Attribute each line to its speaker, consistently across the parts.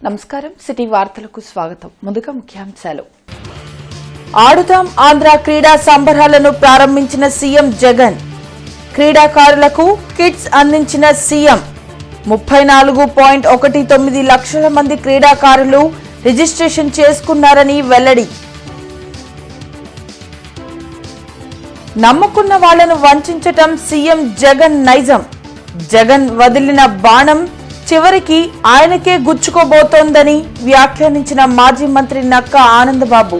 Speaker 1: నమస్కారం సిటీ వార్తలకు స్వాగతం. ముందుగా ముఖ్యాంశాలు. ఆడుదాం ఆంధ్ర క్రీడా సంబరాలను ప్రారంభించిన సీఎం జగన్. క్రీడాకారులకు కిట్స్ అందించిన సీఎం. 34.19 లక్షల మంది క్రీడాకారులు రిజిస్ట్రేషన్ చేసుకున్నారని వెల్లడి. నమ్ముకున్న వాళ్లను వంచటం సీఎం జగన్ నైజం. జగన్ వదిలిన బాణం చివరికి ఆయనకే గుచ్చుకోబోతోందని వ్యాఖ్యానించిన మాజీ మంత్రి నక్క ఆనందబాబు.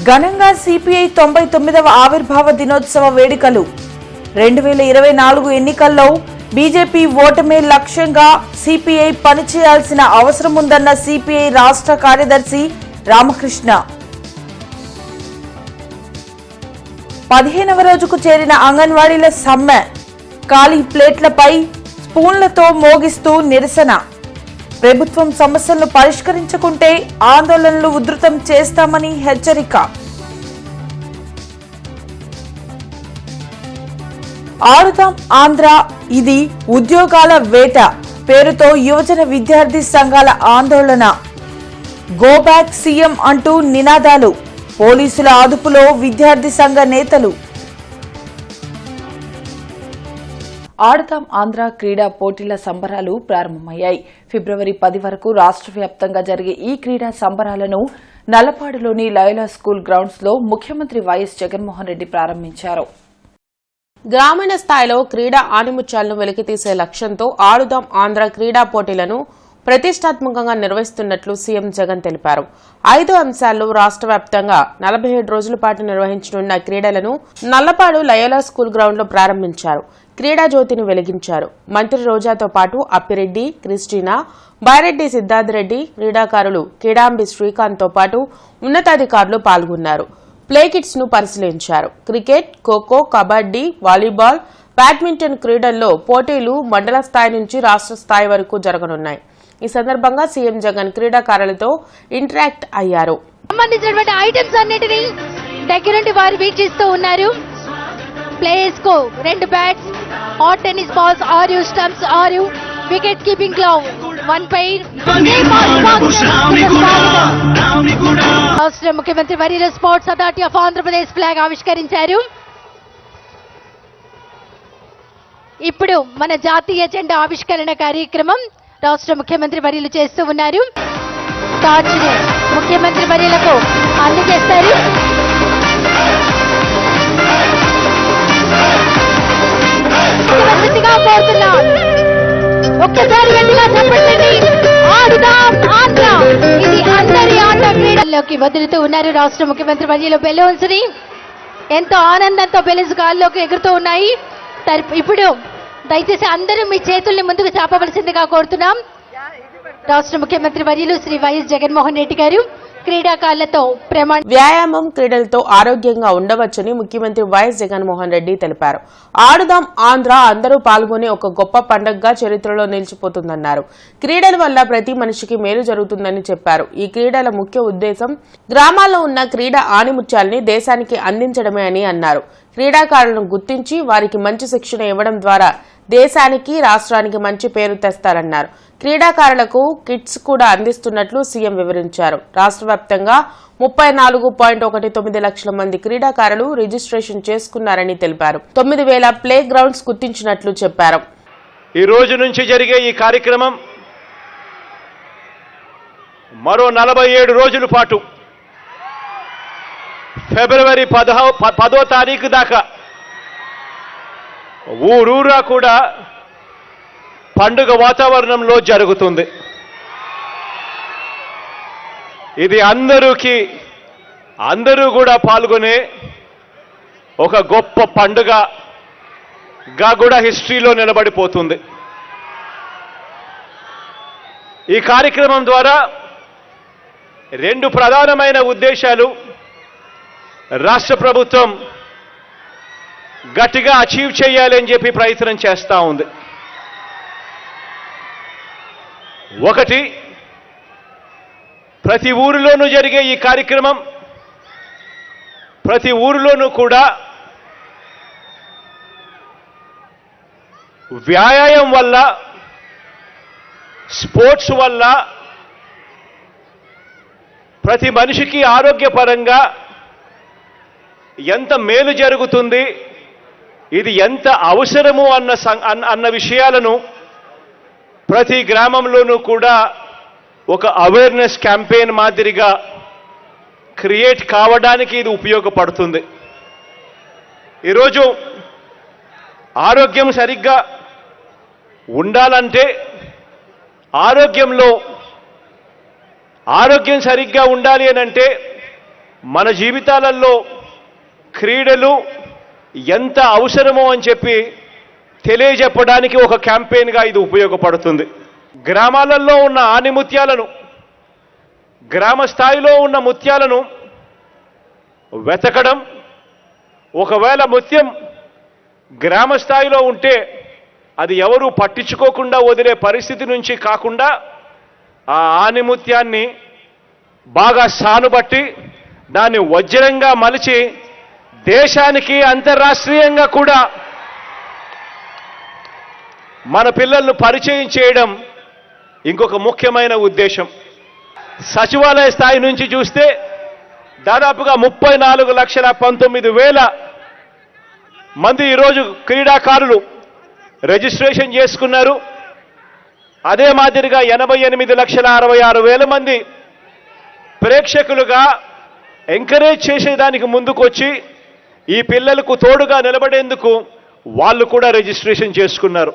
Speaker 1: ఘనంగా సిపిఐ 99వ ఆవిర్భావ దినోత్సవ వేడుకలు. 2024 ఎన్నికల్లో బీజేపీ ఓటమే లక్ష్యంగా సిపిఐ పనిచేయాల్సిన అవసరం ఉందన్న సిపిఐ రాష్ట్ర కార్యదర్శి రామకృష్ణ. 15వ రోజుకు చేరిన అంగన్వాడీల సమ్మె. ఖాళీ ప్లేట్లపై స్పూన్లతో మోగిస్తూ నిరసన. ప్రభుత్వం సమస్యలను పరిష్కరించకుంటే ఆందోళనలు ఉధృతం చేస్తామని హెచ్చరిక. ఆడుదాం ఆంధ్ర ఇది ఉద్యోగాల వేట పేరుతో యువజన విద్యార్థి సంఘాల ఆందోళన. గో బ్యాక్ సీఎం అంటూ నినాదాలు. పోలీసుల అదుపులో విద్యార్థి సంఘ నేతలు. ఆడుదాం ఆంధ్ర క్రీడా పోటీల సంబరాలు ప్రారంభమయ్యాయి. ఫిబ్రవరి 10 వరకు రాష్ట్ర వ్యాప్తంగా జరిగే ఈ క్రీడా సంబరాలను నల్లపాడులోని లయోలా స్కూల్ గ్రౌండ్స్ లో ముఖ్యమంత్రి వైఎస్ జగన్మోహన్ రెడ్డి ప్రారంభించారు.
Speaker 2: గ్రామీణ స్థాయిలో క్రీడా ఆణిముత్యాలను వెలికితీసే లక్ష్యంతో ఆడుదాం ఆంధ్ర క్రీడా పోటీలను ప్రతిష్టాత్మకంగా నిర్వహిస్తున్నట్లు సీఎం జగన్ తెలిపారు. 5 అంశాల్లో రాష్ట్ర వ్యాప్తంగా 47 రోజుల పాటు నిర్వహించనున్న క్రీడలను నల్లపాడు లయోలా స్కూల్ గ్రౌండ్ లో ప్రారంభించారు. క్రీడా జ్యోతిని వెలిగించారు. మంత్రి రోజాతో పాటు అప్పిరెడ్డి, క్రిస్టినా, బైరెడ్డి సిద్ధార్థరెడ్డి, క్రీడాకారులు కిడాంబి శ్రీకాంత్ తో పాటు ఉన్నతాధికారులు పాల్గొన్నారు. ప్లే కిట్స్ ను పరిశీలించారు. Cricket, kho kho, kabaddi, volleyball, badminton క్రీడల్లో పోటీలు మండల స్థాయి నుంచి రాష్ట్ర స్థాయి వరకు జరగనున్నాయి. ఈ సందర్భంగా సీఎం జగన్ క్రీడాకారులతో ఇంటరాక్ట్ అయ్యారు.
Speaker 3: సంబంధించినటువంటి ఐటమ్స్ అన్నిటినీ దగ్గరుండి వారు వీక్షిస్తూ ఉన్నారు. ప్లేయర్స్ కు 2 bats, hot tennis balls, 6 stumps, 6 wicket keeping glove, 1 pair. రాష్ట్ర ముఖ్యమంత్రి వర్యులు sports authority of Andhra Pradesh flag ఆవిష్కరించారు. ఇప్పుడు మన జాతీయ జెండా ఆవిష్కరణ కార్యక్రమం రాష్ట్ర ముఖ్యమంత్రి వర్యులు చేస్తూ ఉన్నారు. టార్చ్ ని ముఖ్యమంత్రి వర్యులకు అందజేస్తారు. ఒక్కసారి గట్టిగా చెప్పండి. ఆడుదాం ఆంధ్ర ఇది అందరి ఆట. క్రీడల్లోకి వదులుతూ ఉన్నారు రాష్ట్ర ముఖ్యమంత్రి వర్యులు. బెలూన్స్ ని ఎంతో ఆనందంతో బెలూన్స్ గాల్లోకి ఎగురుతూ ఉన్నాయి. ఇప్పుడు దయచేసి అందరూ మీ చేతుల్ని ముందుకు చాపవలసిందిగా కోరుతున్నాం. రాష్ట్ర ముఖ్యమంత్రి వర్యులు శ్రీ వైఎస్ జగన్మోహన్ రెడ్డి గారు క్రీడాకారులతో
Speaker 2: వ్యాయామం, క్రీడలతో ఆరోగ్యంగా ఉండవచ్చని ముఖ్యమంత్రి వైఎస్ జగన్మోహన్ రెడ్డి తెలిపారు. ఆడుదాం ఆంధ్ర అందరూ పాల్గొనే ఒక గొప్ప పండుగగా చరిత్రలో నిలిచిపోతుందన్నారు. క్రీడల వల్ల ప్రతి మనిషికి మేలు జరుగుతుందని చెప్పారు. ఈ క్రీడల ముఖ్య ఉద్దేశం గ్రామాల్లో ఉన్న క్రీడా ఆణిముత్యాల్ని దేశానికి అందించడమే అని అన్నారు. క్రీడాకారులను గుర్తించి వారికి మంచి శిక్షణ ఇవ్వడం ద్వారా దేశానికి, రాష్ట్రానికి మంచి పేరు తెస్తారన్నారు. క్రీడాకారులకు కిట్స్ కూడా అందిస్తున్నట్లు సీఎం వివరించారు. రాష్ట్ర వ్యాప్తంగా 34.19 లక్షల మంది క్రీడాకారులు రిజిస్ట్రేషన్ చేసుకున్నారని తెలిపారు. 9,000 ప్లే గ్రౌండ్స్ గుర్తించినట్లు చెప్పారు.
Speaker 4: ఈ రోజు నుంచి జరిగే ఈ కార్యక్రమం మరో 47 రోజుల పాటు ఫిబ్రవరి 10వ తారీఖు దాకా ఊరూరా కూడా పండుగ వాతావరణంలో జరుగుతుంది. ఇది అందరూ కూడా పాల్గొనే ఒక గొప్ప పండుగగా కూడా హిస్టరీలో నిలబడిపోతుంది. ఈ కార్యక్రమం ద్వారా 2 ప్రధానమైన ఉద్దేశాలు రాష్ట్ర ప్రభుత్వం గట్టిగా అచీవ్ చేయాలని చెప్పి ప్రయత్నం చేస్తూ ఉంది. ఒకటి, ప్రతి ఊరిలోనూ జరిగే ఈ కార్యక్రమం ప్రతి ఊరిలోనూ కూడా వ్యాయామం వల్ల, స్పోర్ట్స్ వల్ల ప్రతి మనిషికి ఆరోగ్యపరంగా ఎంత మేలు జరుగుతుంది, ఇది ఎంత అవసరము అన్న విషయాలను ప్రతి గ్రామంలోనూ కూడా ఒక అవేర్నెస్ క్యాంపెయిన్ మాదిరిగా క్రియేట్ కావడానికి ఇది ఉపయోగపడుతుంది. ఈరోజు ఆరోగ్యం సరిగ్గా ఉండాలంటే ఆరోగ్యం సరిగ్గా ఉండాలి అనంటే మన జీవితాలలో క్రీడలు ఎంత అవసరమో అని చెప్పి తెలియజెప్పడానికి ఒక క్యాంపెయిన్గా ఇది ఉపయోగపడుతుంది. గ్రామాలలో ఉన్న ఆణిముత్యాలను, గ్రామ స్థాయిలో ఉన్న ముత్యాలను వెతకడం, ఒకవేళ ముత్యం గ్రామ స్థాయిలో ఉంటే అది ఎవరూ పట్టించుకోకుండా వదిలే పరిస్థితి నుంచి కాకుండా ఆ ఆణిముత్యాన్ని బాగా సానుబట్టి దాన్ని వజ్రంగా మలిచి దేశానికి అంతర్రాష్ట్రీయంగా కూడా మన పిల్లలను పరిచయం చేయడం ఇంకొక ముఖ్యమైన ఉద్దేశం. సచివాలయ స్థాయి నుంచి చూస్తే దాదాపుగా 34,19,000 మంది ఈరోజు క్రీడాకారులు రిజిస్ట్రేషన్ చేసుకున్నారు. అదే మాదిరిగా 88,66,000 మంది ప్రేక్షకులుగా ఎంకరేజ్ చేసేదానికి ముందుకొచ్చి ఈ పిల్లలకు తోడుగా నిలబడేందుకు వాళ్ళు కూడా రిజిస్ట్రేషన్ చేసుకున్నారు.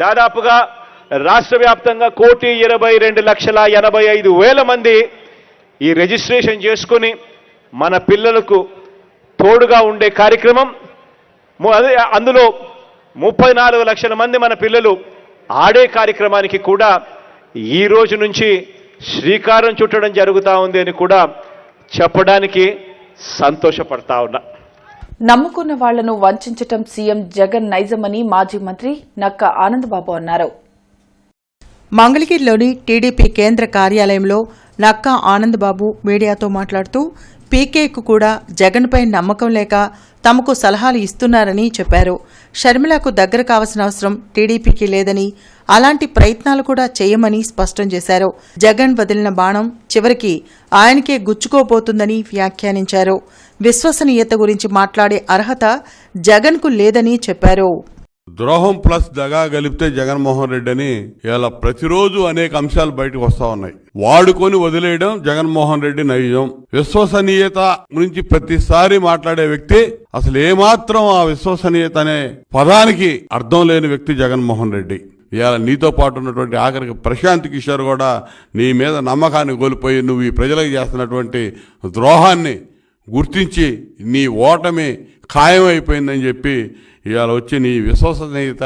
Speaker 4: దాదాపుగా రాష్ట్ర వ్యాప్తంగా 1,22,85,000 మంది ఈ రిజిస్ట్రేషన్ చేసుకుని మన పిల్లలకు తోడుగా ఉండే కార్యక్రమం. అందులో 34 లక్షల మంది మన పిల్లలు ఆడే కార్యక్రమానికి కూడా ఈ రోజు నుంచి శ్రీకారం చుట్టడం జరుగుతూ ఉంది అని కూడా చెప్పడానికి సంతోషపడతా ఉన్నా.
Speaker 1: నమ్ముకున్న వాళ్లను వంచటం సీఎం జగన్ నైజమని మాజీ మంత్రి నక్క ఆనందబాబు అన్నారు.
Speaker 5: మంగళగిరిలోని టీడీపీ కేంద్ర కార్యాలయంలో నక్క ఆనందబాబు మీడియాతో మాట్లాడుతూ పీకేకు కూడా జగన్పై నమ్మకం లేక తమకు సలహాలు ఇస్తున్నారని చెప్పారు. షర్మిలకు దగ్గర కావాల్సిన అవసరం టీడీపీకి లేదని, అలాంటి ప్రయత్నాలు కూడా చేయమని స్పష్టం చేశారు. జగన్ వదిలిన బాణం చివరికి ఆయనకే గుచ్చుకోబోతుందని వ్యాఖ్యానించారు. విశ్వసనీయత గురించి మాట్లాడే అర్హత జగన్కు లేదని చెప్పారు.
Speaker 6: ద్రోహం ప్లస్ దగా కలిపితే జగన్మోహన్ రెడ్డి అని ఇలా ప్రతిరోజు అనేక అంశాలు బయటకు వస్తా ఉన్నాయి. వాడుకొని వదిలేయడం జగన్మోహన్ రెడ్డి నైజం. విశ్వసనీయత గురించి ప్రతిసారి మాట్లాడే వ్యక్తి అసలు ఏమాత్రం ఆ విశ్వసనీయత అనే పదానికి అర్థం లేని వ్యక్తి జగన్మోహన్ రెడ్డి. ఇవాళ నీతో పాటు ఉన్నటువంటి ఆఖరికి ప్రశాంత్ కిషోర్ కూడా నీ మీద నమ్మకాన్ని కోల్పోయి నువ్వు ఈ ప్రజలకు చేస్తున్నటువంటి ద్రోహాన్ని గుర్తించి నీ ఓటమి ఖాయమైపోయిందని చెప్పి ఇవాళ వచ్చి నీ విశ్వసనీయత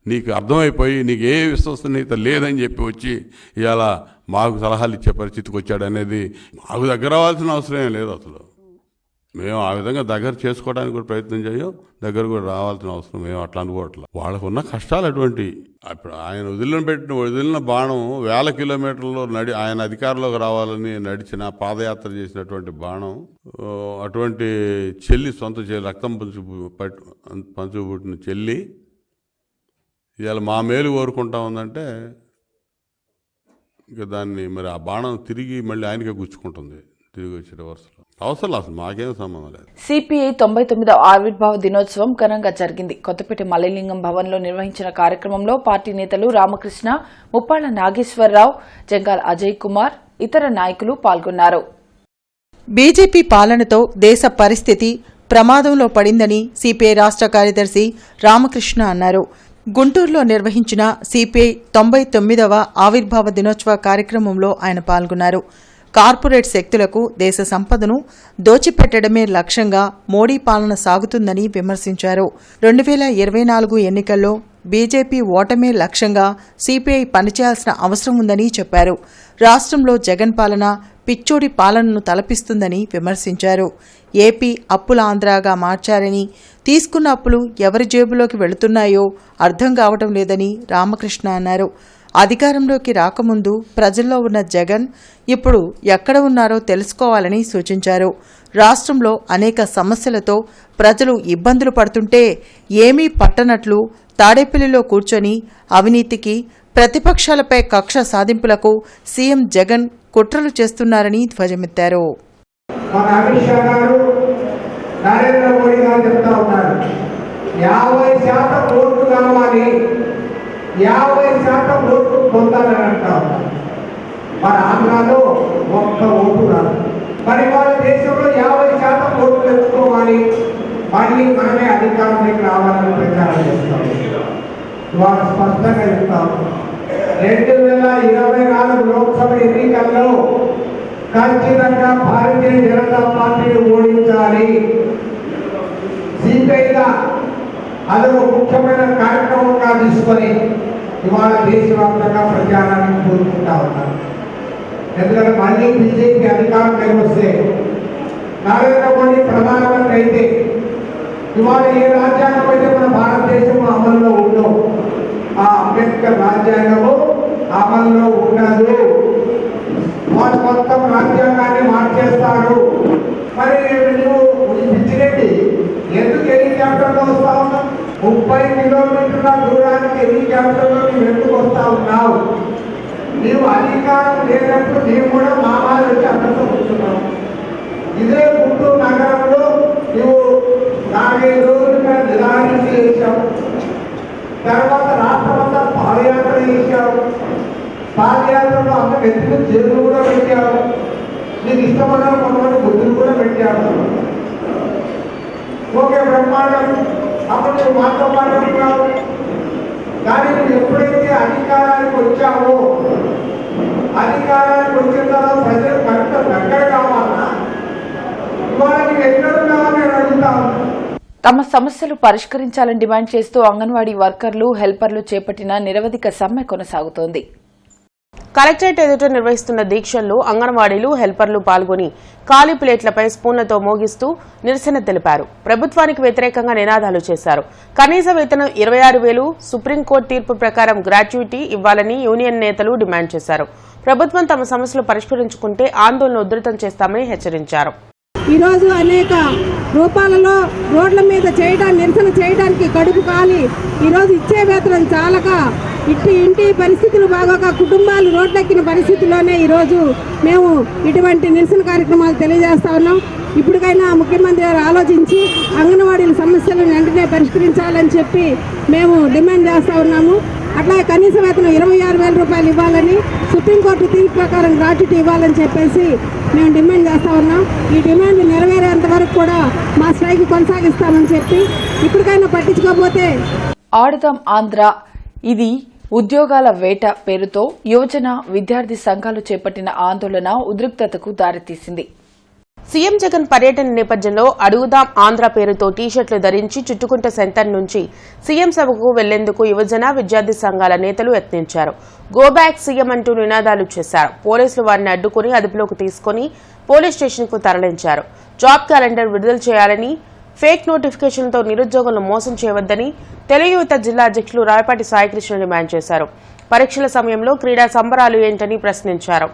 Speaker 6: నీకు అర్థమైపోయి నీకు ఏ విశ్వసనీయత లేదని చెప్పి వచ్చి ఇవాళ మాకు సలహాలు ఇచ్చే పరిస్థితికి వచ్చాడు అనేది మాకు దగ్గర అవ్వాల్సిన అవసరం లేదు. అసలు మేము ఆ విధంగా దగ్గర చేసుకోవడానికి కూడా ప్రయత్నం చేయం, దగ్గర కూడా రావాల్సిన అవసరం మేము అట్లా అనుకోవట్లేదు. వాళ్ళకున్న కష్టాలు అటువంటి. ఇప్పుడు ఆయన వదిలిన బాణం 1000 కిలోమీటర్లు ఆయన అధికారంలోకి రావాలని నడిచిన పాదయాత్ర చేసినటువంటి బాణం అటువంటి చెల్లి, సొంత చెల్లి, రక్తం పంచుపుట్టిన చెల్లి ఇవాళ మా మేలు కోరుకుంటా ఉందంటే ఇక దాన్ని మరి ఆ బాణం తిరిగి మళ్ళీ ఆయనకే గుచ్చుకుంటుంది. తిరిగి వచ్చే వరుసలో అవసరం అసలు మాకేం సంబంధం లేదు.
Speaker 1: సిపిఐ 99వ ఆవిర్భావ దినోత్సవం ఘనంగా జరిగింది. కొత్తపేట మల్లెలింగం భవన్లో నిర్వహించిన కార్యక్రమంలో పార్టీ నేతలు రామకృష్ణ, ముప్పాళ్ల నాగేశ్వరరావు, జంగాల అజయ్ కుమార్, ఇతర నాయకులు పాల్గొన్నారు.
Speaker 5: బీజేపీ పాలనతో దేశ పరిస్థితి ప్రమాదంలో పడిందని సిపిఐ రాష్ట్ర కార్యదర్శి రామకృష్ణ అన్నారు. గుంటూరులో నిర్వహించిన సిపిఐ 99వ ఆవిర్భావ దినోత్సవ కార్యక్రమంలో ఆయన పాల్గొన్నారు. కార్పొరేట్ శక్తులకు దేశ సంపదను దోచిపెట్టడమే లక్ష్యంగా మోడీ పాలన సాగుతుందని విమర్శించారు. 2024 ఎన్నికల్లో బీజేపీ ఓటమే లక్ష్యంగా సిపిఐ పనిచేయాల్సిన అవసరం ఉందని చెప్పారు. రాష్ట్రంలో జగన్ పాలన పిచ్చోడి పాలనను తలపిస్తుందని విమర్శించారు. ఏపీ అప్పుల ఆంధ్రాగా మార్చారని, తీసుకున్న అప్పులు ఎవరి జేబులోకి వెళుతున్నాయో అర్థం కావడం లేదని రామకృష్ణ అన్నారు. అధికారంలోకి రాకముందు ప్రజల్లో ఉన్న జగన్ ఇప్పుడు ఎక్కడ ఉన్నారో తెలుసుకోవాలని సూచించారు. రాష్ట్రంలో అనేక సమస్యలతో ప్రజలు ఇబ్బందులు పడుతుంటే ఏమీ పట్టనట్లు తాడేపల్లిలో కూర్చొని అవినీతికి, ప్రతిపక్షాలపై కక్ష సాధింపులకు సీఎం జగన్ కుట్రలు చేస్తున్నారని ధ్వజమెత్తారు.
Speaker 7: మన అమిత్ షా గారు, నరేంద్ర మోడీ గారు చెప్తా ఉన్నారు 50% ఓట్లు కావాలి, 50% ఓట్లు పొందాలని అంటా ఉన్నారు. మన ఆంధ్రాలో ఒక్క ఓటు రాదు. మరి వాళ్ళ దేశంలో 50% ఓట్లు తెచ్చుకోవాలి, మళ్ళీ మనమే అధికారంలోకి రావాలని ప్రచారం చేస్తాం. ఇవాళ స్పష్టంగా చెప్తాం 2024 లోక్సభ ఎన్నికల్లో ఖచ్చితంగా భారతీయ జనతా పార్టీని ఓడించాలి. సిపిఐగా అదొక ముఖ్యమైన కార్యక్రమంగా తీసుకొని ఇవాళ దేశవ్యాప్తంగా ప్రచారానికి కోరుకుంటా ఉన్నారు. ఎందుకంటే మళ్ళీ బీజేపీ అధికారంలోకి వస్తే, నరేంద్ర మోడీ ప్రధానమంత్రి అయితే ఇవాళ ఏ రాజ్యాంగం అయితే మన భారతదేశం అమల్లో ఉందో ఆ అంబేద్కర్ రాజ్యాంగము అమల్లో ఉండదు. వాళ్ళు మొత్తం రాజ్యాంగాన్ని మార్చేస్తారు. మరి నువ్వు పిచ్చిరెడ్డి ఎందుకు హెలికాప్టర్లో వస్తా ఉన్నావు? 30 కిలోమీటర్ల దూరానికి హెలికాప్టర్లో నువ్వు ఎందుకు వస్తా ఉన్నావు? నీవు అధికారం లేనప్పుడు మేము కూడా మామాలు వచ్చి అక్కడితో కూర్చున్నావు. ఇదే గుంటూరు నగరంలో నువ్వు 4-5 రోజులుగా నిరాశ చేశావు. తర్వాత రాష్ట్రమంతా పాదయాత్ర చేశావు. పాదయాత్రలో అందరు ఎత్తులు జైలు కూడా పెట్టావు. నీకు ఇష్టపడిన కొంతమంది బుద్ధులు కూడా పెట్టావు. ఓకే, బ్రహ్మాండం. అప్పుడు నువ్వు మాతో మాట్లాడుతున్నావు. కానీ నువ్వు ఎప్పుడైతే అధికారానికి వచ్చావో, అధికారానికి వచ్చిన తర్వాత ప్రజలు మరింత దగ్గర కావాలన్నా ఇవాళ నీకు ఎక్కడున్నావని నేను అడుగుతాను.
Speaker 1: తమ సమస్యలు పరిష్కరించాలని డిమాండ్ చేస్తూ అంగన్వాడీ వర్కర్లు, హెల్పర్లు చేపట్టిన నిరవధిక సమ్మె కొనసాగుతోంది.
Speaker 2: కలెక్టరేట్ ఎదుట నిర్వహిస్తున్న దీక్షల్లో అంగన్వాడీలు, హెల్పర్లు పాల్గొని ఖాళీ ప్లేట్లపై స్పూన్లతో మోగిస్తూ నిరసన తెలిపారు. ప్రభుత్వానికి వ్యతిరేకంగా నినాదాలు చేశారు. కనీస వేతనం 26,000, సుప్రీంకోర్టు తీర్పు ప్రకారం గ్రాట్యుటీ ఇవ్వాలని యూనియన్ నేతలు డిమాండ్ చేశారు. ప్రభుత్వం తమ సమస్యలు పరిష్కరించుకుంటే ఆందోళన ఉధృతం చేస్తామని హెచ్చరించారు.
Speaker 8: ఈరోజు అనేక రూపాలలో రోడ్ల మీద నిరసన చేయడానికి కడుపు కాలి ఈరోజు ఇచ్చే వేతనం చాలక ఇంటి పరిస్థితులు బాగోక కుటుంబాలు రోడ్లెక్కిన పరిస్థితుల్లోనే ఈరోజు మేము ఇటువంటి నిరసన కార్యక్రమాలు తెలియజేస్తా ఉన్నాం. ఇప్పటికైనా ముఖ్యమంత్రి గారు ఆలోచించి అంగన్వాడీల సమస్యలను వెంటనే పరిష్కరించాలని చెప్పి మేము డిమాండ్ చేస్తూ ఉన్నాము. అట్లాగే కనీస వేతనం 26,000 రూపాయలు ఇవ్వాలని, సుప్రీంకోర్టు తీర్పు ప్రకారం గ్రాట్యుటీ ఇవ్వాలని చెప్పేసి మేము డిమాండ్ చేస్తూ ఉన్నాం. ఈ డిమాండ్ నెరవేరేంత వరకు కూడా మా స్ట్రైక్ కొనసాగిస్తామని చెప్పి ఇప్పటికైనా పట్టించుకోకపోతే
Speaker 1: ఆడుదాం ఆంధ్ర, ఇది ఉద్యోగాల వేట పేరుతో యువజన, విద్యార్థి సంఘాలు చేపట్టిన ఆందోళన ఉద్రిక్తతకు దారితీసింది.
Speaker 2: సీఎం జగన్ పర్యటన నేపథ్యంలో అడుగుదాం ఆంధ్ర పేరుతో టీషర్ట్లు ధరించి చుట్టుకుంట సెంటర్ నుంచి సీఎం సభకు వెళ్లేందుకు యువజన, విద్యార్థి సంఘాల నేతలు యత్నించారు. గో బ్యాక్ సీఎం అంటూ నినాదాలు చేశారు. పోలీసులు వారిని అడ్డుకుని అదుపులోకి తీసుకుని పోలీస్ స్టేషన్ కు తరలించారు. జాబ్ క్యాలెండర్ విడుదల చేయాలని, ఫేక్ నోటిఫికేషన్లతో నిరుద్యోగులను మోసం చేయవద్దని తెలుగు యువత జిల్లా అధ్యక్షులు రాయపాటి సాయికృష్ణ డిమాండ్ చేశారు. పరీక్షల సమయంలో క్రీడా సంబరాలు ఏంటని ప్రశ్నించారు.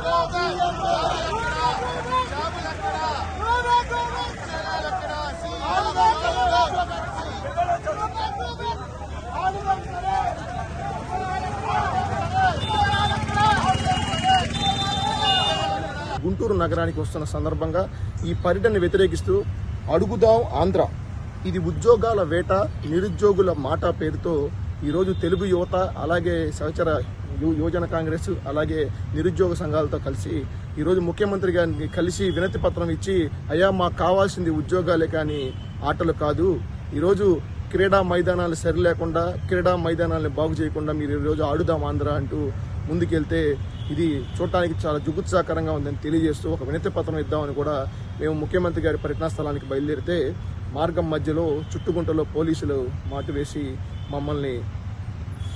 Speaker 9: Go back, గుంటూరు నగరానికి వస్తున్న సందర్భంగా ఈ పర్యటన వ్యతిరేకిస్తూ అడుగుదాం ఆంధ్ర, ఇది ఉద్యోగాల వేట నిరుద్యోగుల మాట పేరుతో ఈరోజు తెలుగు యువత అలాగే సహచర యువజన కాంగ్రెస్ అలాగే నిరుద్యోగ సంఘాలతో కలిసి ఈరోజు ముఖ్యమంత్రి గారిని కలిసి వినతి పత్రం ఇచ్చి, అయ్యా మాకు కావాల్సింది ఉద్యోగాలే కానీ ఆటలు కాదు, ఈరోజు క్రీడా మైదానాలు సరి లేకుండా క్రీడా మైదానాలను బాగు చేయకుండా మీరు ఈరోజు ఆడుదాం ఆంధ్ర అంటూ ముందుకెళ్తే ఇది చూడటానికి చాలా జుగుత్సాకరంగా ఉందని తెలియజేస్తూ ఒక వినతి పత్రం ఇద్దామని కూడా మేము ముఖ్యమంత్రి గారి పర్యటనా స్థలానికి బయలుదేరితే మార్గం మధ్యలో చుట్టుగుంటలో పోలీసులు మాటు వేసి మమ్మల్ని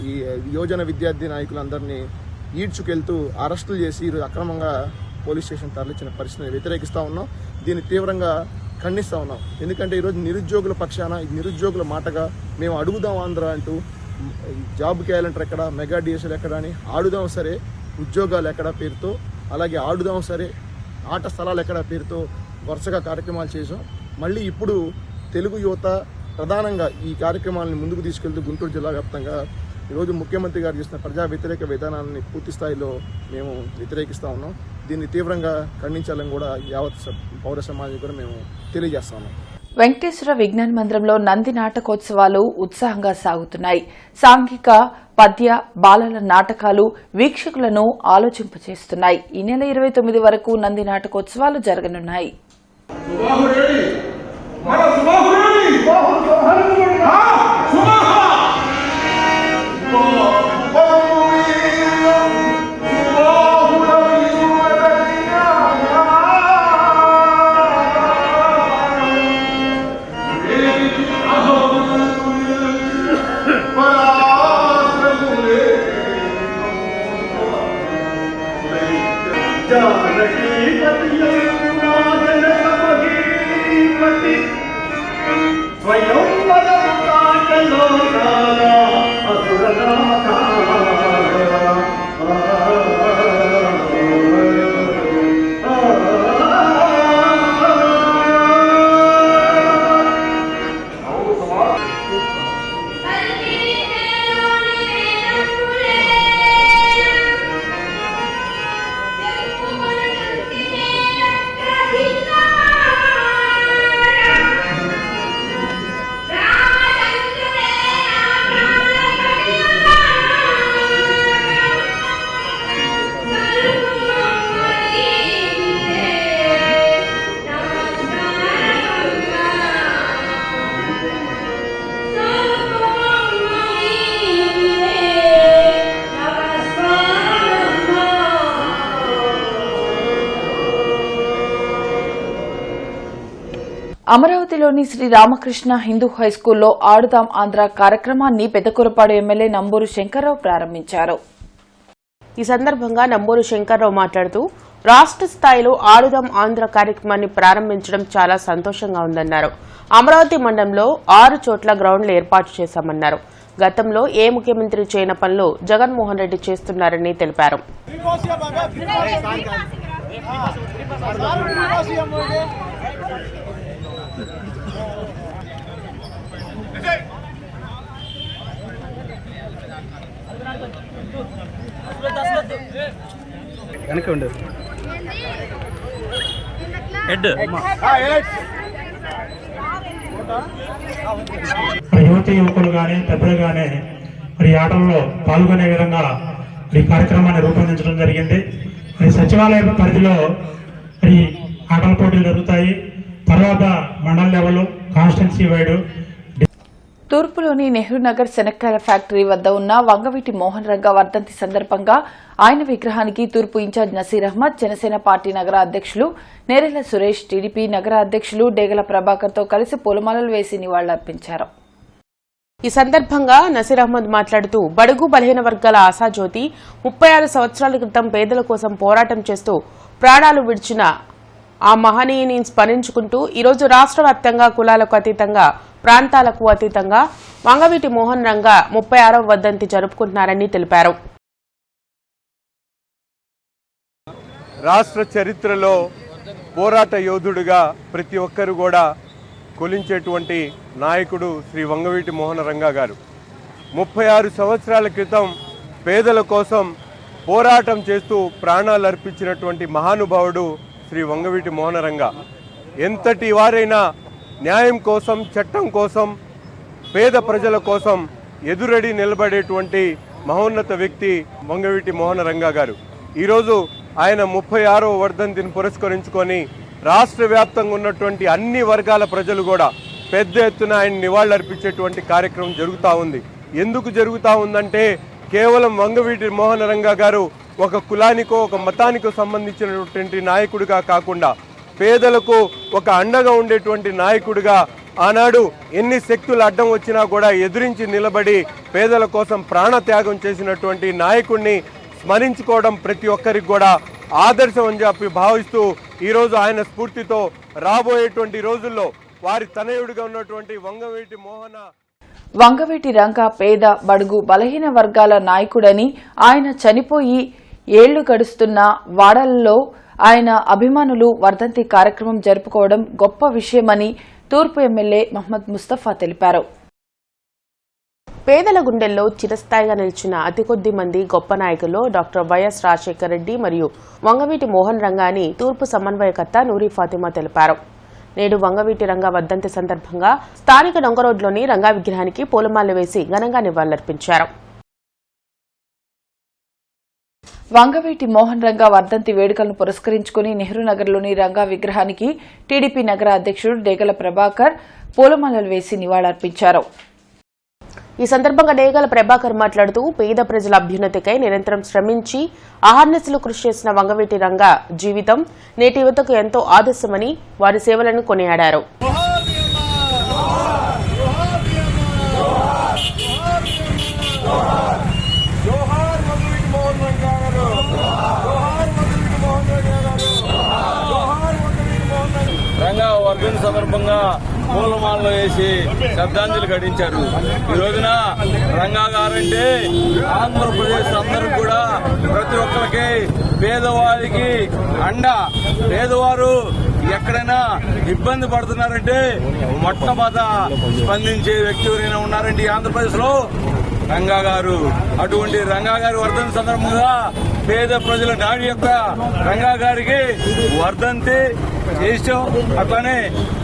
Speaker 9: ఈ యువజన విద్యార్థి నాయకులందరినీ ఈడ్చుకెళ్తూ అరెస్టులు చేసి అక్రమంగా పోలీస్ స్టేషన్ తరలించిన పరిస్థితిని వ్యతిరేకిస్తూ ఉన్నాం. దీన్ని తీవ్రంగా ఖండిస్తూ ఉన్నాం. ఎందుకంటే ఈరోజు నిరుద్యోగుల పక్షాన నిరుద్యోగుల మాటగా మేము అడుగుదాం ఆంధ్ర అంటూ జాబ్ క్యాలెండర్ ఎక్కడ, మెగా డిఎస్ఎల్ ఎక్కడ అని, ఆడుదాం సరే ఉద్యోగాలు ఎక్కడ పేరుతో, అలాగే ఆడుదాం సరే ఆట స్థలాలు ఎక్కడ పేరుతో వరుసగా కార్యక్రమాలు చేసాం. మళ్ళీ ఇప్పుడు తెలుగు యువత ప్రధానంగా ఈ కార్యక్రమాలను ముందుకు తీసుకెళ్తూ గుంటూరు జిల్లా వ్యాప్తంగా ఈరోజు ముఖ్యమంత్రి గారు చేసిన ప్రజా వ్యతిరేక విధానాన్ని పూర్తి స్థాయిలో మేము వ్యతిరేకిస్తూ ఉన్నాం. దీన్ని తీవ్రంగా ఖండించాలని కూడా యావత్ పౌర సమాజం కూడా మేము తెలియజేస్తా ఉన్నాం.
Speaker 1: వెంకటేశ్వర విజ్ఞాన మందిరంలో నంది నాటకోత్సవాలు ఉత్సాహంగా సాగుతున్నాయి. సాంఘిక, పద్య, బాలల నాటకాలు వీక్షకులను ఆలోచింపచేస్తున్నాయి. ఈ నెల 29 వరకు నంది నాటకోత్సవాలు జరగనున్నాయి. అమరావతిలోని శ్రీ రామకృష్ణ హిందూ హైస్కూల్లో ఆడుదాం ఆంధ్ర కార్యక్రమాన్ని పెద్దకూరపాడు ఎమ్మెల్యే నంబూరు శంకర్రావు ప్రారంభించారు.
Speaker 2: ఈ సందర్భంగా నంబూరు శంకర్రావు మాట్లాడుతూ రాష్ట్ర స్థాయిలో ఆడుదాం ఆంధ్ర కార్యక్రమాన్ని ప్రారంభించడం చాలా సంతోషంగా ఉందన్నారు. అమరావతి మండలంలో 6 చోట్ల గ్రౌండ్లు ఏర్పాటు చేశామన్నారు. గతంలో ఏ ముఖ్యమంత్రి చేయని పనులు జగన్మోహన్ రెడ్డి చేస్తున్నారని తెలిపారు.
Speaker 10: యువతి యువకులు కానీ పెద్దలు కానీ మరి ఆటల్లో పాల్గొనే విధంగా ఈ కార్యక్రమాన్ని రూపొందించడం జరిగింది. మరి సచివాలయ పరిధిలో మరి ఆటల పోటీలు జరుగుతాయి. తర్వాత మండల లెవెల్, కాన్స్టిట్యున్సీ వైడ్.
Speaker 1: తూర్పులోని నెహ్రూనగర్ శనక్కాయల ఫ్యాక్టరీ వద్ద ఉన్న వంగవీటి మోహన్ రంగా వర్ధంతి సందర్భంగా ఆయన విగ్రహానికి తూర్పు ఇన్ఛార్జ్ నసీర్ అహ్మద్, జనసేన పార్టీ నగర అధ్యక్షులు నేరెళ్ల సురేష్, టీడీపీ నగర అధ్యక్షులు డేగల ప్రభాకర్తో కలిసి పూలమాలలు వేసి నివాళులర్పించారు.
Speaker 2: ఈ సందర్భంగా నసీర్ అహ్మద్ మాట్లాడుతూ బడుగు బలహీన వర్గాల ఆశాజ్యోతి 36 సంవత్సరాల క్రితం పేదల కోసం పోరాటం చేస్తూ ప్రాణాలు విడిచిన ఆ మహనీయుని స్మరించుకుంటూ ఈరోజు రాష్ట్ర వ్యాప్తంగా కులాలకు అతీతంగా, ప్రాంతాలకు అతీతంగా వంగవీటి మోహన్ రంగా 36వ వర్ధంతి జరుపుకుంటున్నారని తెలిపారు.
Speaker 11: రాష్ట్ర చరిత్రలో పోరాట యోధుడిగా ప్రతి ఒక్కరు కూడా కొలించేటువంటి నాయకుడు శ్రీ వంగవీటి మోహన రంగా గారు 36 సంవత్సరాల క్రితం పేదల కోసం పోరాటం చేస్తూ ప్రాణాలు అర్పించినటువంటి మహానుభావుడు శ్రీ వంగవీటి మోహనరంగ. ఎంతటి వారైనా న్యాయం కోసం, చట్టం కోసం, పేద ప్రజల కోసం ఎదురడి నిలబడేటువంటి మహోన్నత వ్యక్తి వంగవీటి మోహనరంగ గారు. ఈరోజు ఆయన 36వ వర్ధంతిని పురస్కరించుకొని రాష్ట్ర వ్యాప్తంగా ఉన్నటువంటి అన్ని వర్గాల ప్రజలు కూడా పెద్ద ఎత్తున ఆయన నివాళులర్పించేటువంటి కార్యక్రమం జరుగుతూ ఉంది. ఎందుకు జరుగుతూ ఉందంటే కేవలం వంగవీటి మోహనరంగ గారు ఒక కులానికో ఒక మతానికో సంబంధించినటువంటి నాయకుడిగా కాకుండా పేదలకు ఒక అండగా ఉండేటువంటి నాయకుడిగా ఆనాడు ఎన్ని శక్తులు అడ్డం వచ్చినా కూడా ఎదిరించి నిలబడి పేదల కోసం ప్రాణత్యాగం చేసినటువంటి నాయకుడిని స్మరించుకోవడం ప్రతి ఒక్కరికి కూడా ఆదర్శం అని చెప్పి భావిస్తూ ఈరోజు ఆయన స్ఫూర్తితో రాబోయేటువంటి రోజుల్లో వారి తనయుడిగా ఉన్నటువంటి
Speaker 1: వంగవీటి రంగ పేద, బడుగు, బలహీన వర్గాల నాయకుడని, ఆయన చనిపోయి ఏళ్లు గడుస్తున్న వాడలలో ఆయన అభిమానులు వర్ధంతి కార్యక్రమం జరుపుకోవడం గొప్ప విషయమని తూర్పు ఎమ్మెల్యే మహమ్మద్ ముస్తఫా తెలిపారు.
Speaker 2: పేదల గుండెల్లో చిరస్థాయిగా నిలిచిన అతి కొద్ది మంది గొప్ప నాయకుల్లో డాక్టర్ వైఎస్ రాజశేఖర రెడ్డి మరియు వంగవీటి మోహన్ రంగ అని తూర్పు సమన్వయకర్త నూరి ఫాతిమా తెలిపారు. నేడు వంగవీటి రంగ వర్ధంతి సందర్భంగా స్థానిక డొంగరోడ్లోని రంగా విగ్రహానికి పూలమాలలు వేసి ఘనంగా నివాళులర్పించారు.
Speaker 1: వంగవీటి మోహన్ రంగ వర్ధంతి వేడుకలను పురస్కరించుకుని నెహ్రూ నగర్లోని రంగా విగ్రహానికి టీడీపీ నగర అధ్యక్షుడు డేగల ప్రభాకర్ పూలమాలలు వేసి నివాళులర్పించారు.
Speaker 2: ఈ సందర్భంగా డేగల ప్రభాకర్ మాట్లాడుతూ పేద ప్రజల అభ్యున్నతికై నిరంతరం శ్రమించి అహర్నిశలు కృషి చేసిన వంగవీటి రంగ జీవితం నేటి యువతకు ఎంతో ఆదర్శమని వారి సేవలను కొనియాడారు.
Speaker 12: రంగా వర్ధంతి సందర్భంగా పూలమాలలో వేసి శ్రద్ధాంజలి ఘటించారు. ఈ రోజున రంగా గారంటే ఆంధ్రప్రదేశ్ అందరూ కూడా ప్రతి ఒక్కరికి పేదవారికి అండ. పేదవారు ఎక్కడైనా ఇబ్బంది పడుతున్నారంటే మొట్టమొదట స్పందించే వ్యక్తి ఎవరైనా ఉన్నారంటే ఆంధ్రప్రదేశ్ లో రంగా గారు. అటువంటి రంగా గారి వర్ధంతి సందర్భంగా పేద ప్రజల నాడి యొక్క రంగా గారికి వర్ధంతి చేసాం. అట్లానే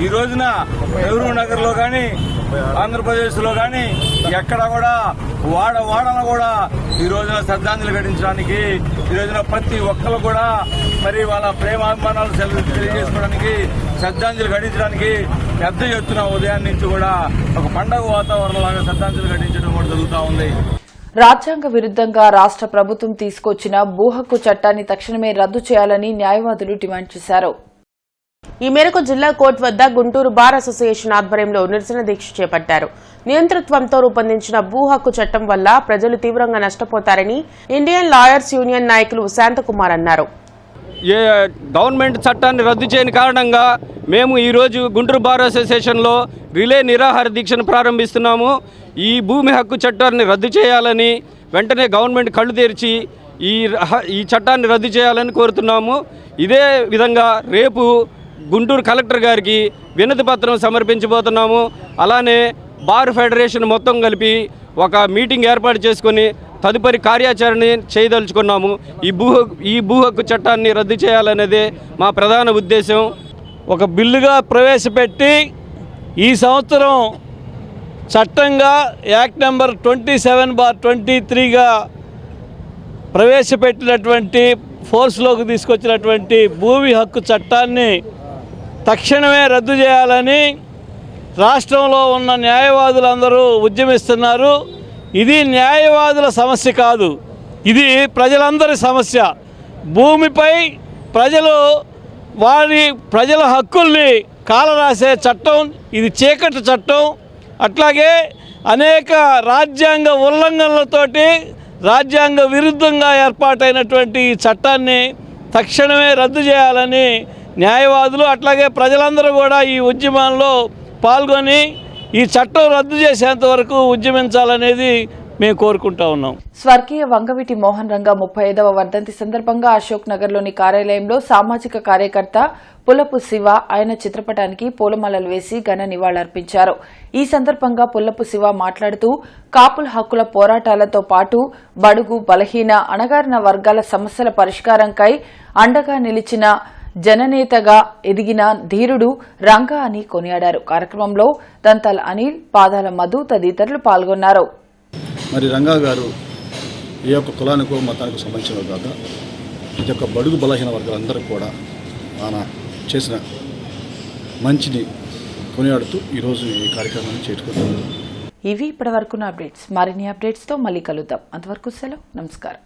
Speaker 12: ఈ రోజున నెహ్రూ నగర్ లో కానీ ఆంధ్రప్రదేశ్ లో కానీ ఎక్కడ కూడా వాడను కూడా ఈ రోజున శ్రద్ధాంజలి ఘటించడానికి, ఈ రోజున ప్రతి ఒక్కరు కూడా మరి వాళ్ళ ప్రేమాభిమానాలు తెలియజేసుకోవడానికి, శ్రద్ధాంజలి ఘటించడానికి పెద్ద ఎత్తున ఉదయం నుంచి కూడా ఒక పండగ వాతావరణంలాగా శ్రద్ధాంజలి ఘటించడం కూడా జరుగుతూ ఉంది.
Speaker 1: రాజ్యాంగ విరుద్దంగా రాష్ట్ర ప్రభుత్వం తీసుకొచ్చిన భూ హక్కు చట్టాన్ని తక్షణమే రద్దు చేయాలని న్యాయవాదులు డిమాండ్ చేశారు.
Speaker 2: ఈ మేరకు జిల్లా కోర్టు వద్ద గుంటూరు బార్ అసోసియేషన్ ఆధ్వర్యంలో నిరసన దీక్ష చేపట్టారు. నియంతృత్వంతో రూపొందించిన భూ హక్కు చట్టం వల్ల ప్రజలు తీవ్రంగా నష్టపోతారని ఇండియన్ లాయర్స్ యూనియన్ నాయకులు శాంతకుమార్ అన్నారు.
Speaker 12: గవర్నమెంట్ చట్టాన్ని రద్దు చేయని కారణంగా మేము ఈరోజు గుంటూరు బార్ అసోసియేషన్లో రిలే నిరాహార దీక్షను ప్రారంభిస్తున్నాము. ఈ భూమి హక్కు చట్టాన్ని రద్దు చేయాలని, వెంటనే గవర్నమెంట్ కళ్ళు తెరిచి ఈ చట్టాన్ని రద్దు చేయాలని కోరుతున్నాము. ఇదే విధంగా రేపు గుంటూరు కలెక్టర్ గారికి వినతి పత్రం సమర్పించబోతున్నాము. అలానే బార్ ఫెడరేషన్ మొత్తం కలిపి ఒక మీటింగ్ ఏర్పాటు చేసుకొని తదుపరి కార్యాచరణ చేయదలుచుకున్నాము. ఈ భూ హక్కు చట్టాన్ని రద్దు చేయాలనేదే మా ప్రధాన ఉద్దేశం.
Speaker 13: ఒక బిల్లుగా ప్రవేశపెట్టి ఈ సంవత్సరం చట్టంగా యాక్ట్ నెంబర్ 27/23గా ప్రవేశపెట్టినటువంటి ఫోర్స్లోకి తీసుకొచ్చినటువంటి భూమి హక్కు చట్టాన్ని తక్షణమే రద్దు చేయాలని రాష్ట్రంలో ఉన్న న్యాయవాదులందరూ ఉద్యమిస్తున్నారు. ఇది న్యాయవాదుల సమస్య కాదు, ఇది ప్రజలందరి సమస్య. భూమిపై ప్రజల హక్కుల్ని కాలరాసే చట్టం ఇది, చీకటి చట్టం. అట్లాగే అనేక రాజ్యాంగ ఉల్లంఘనలతోటి రాజ్యాంగ విరుద్ధంగా ఏర్పాటైనటువంటి ఈ చట్టాన్ని తక్షణమే రద్దు చేయాలని న్యాయవాదులు అట్లాగే ప్రజలందరూ కూడా ఈ ఉద్యమంలో పాల్గొని ఈ చట్టం రద్దు చేసేంత వరకు ఉద్యమించాలనేది మేము కోరుకుంటా ఉన్నాం.
Speaker 1: స్వర్గీయ వంగవీటి మోహన్ రంగా 35వ వర్ధంతి సందర్భంగా అశోక్ నగర్లోని కార్యాలయంలో సామాజిక కార్యకర్త పుల్లపు శివ ఆయన చిత్రపటానికి పూలమాలలు వేసి ఘన నివాళులర్పించారు. ఈ సందర్భంగా పుల్లపు శివ మాట్లాడుతూ కాపుల హక్కుల పోరాటాలతో పాటు బడుగు బలహీన అణగారిన వర్గాల సమస్యల పరిష్కారంకై అండగా నిలిచిన జననేతగా ఎదిగిన ధీరుడు రంగా అని కొనియాడారు. కార్యక్రమంలో దంతాల అనిల్, పాదాల మధు తదితరులు పాల్గొన్నారు.
Speaker 14: మరి రంగా గారు ఏ ఒక్క కులానికో మతానికి సంబంధించిన కాదు, ప్రతి ఒక్క బడుగు బలహీన వర్గాలందరూ కూడా ఆయన చేసిన మంచిని కొనియాడుతూ ఈరోజు ఈ కార్యక్రమాన్ని చేరుకుంటున్నారు.
Speaker 1: ఇవి ఇప్పటివరకున్న అప్డేట్స్. మరిన్ని అప్డేట్స్తో మళ్ళీ కలుద్దాం. అంతవరకు సెలవు. నమస్కారం.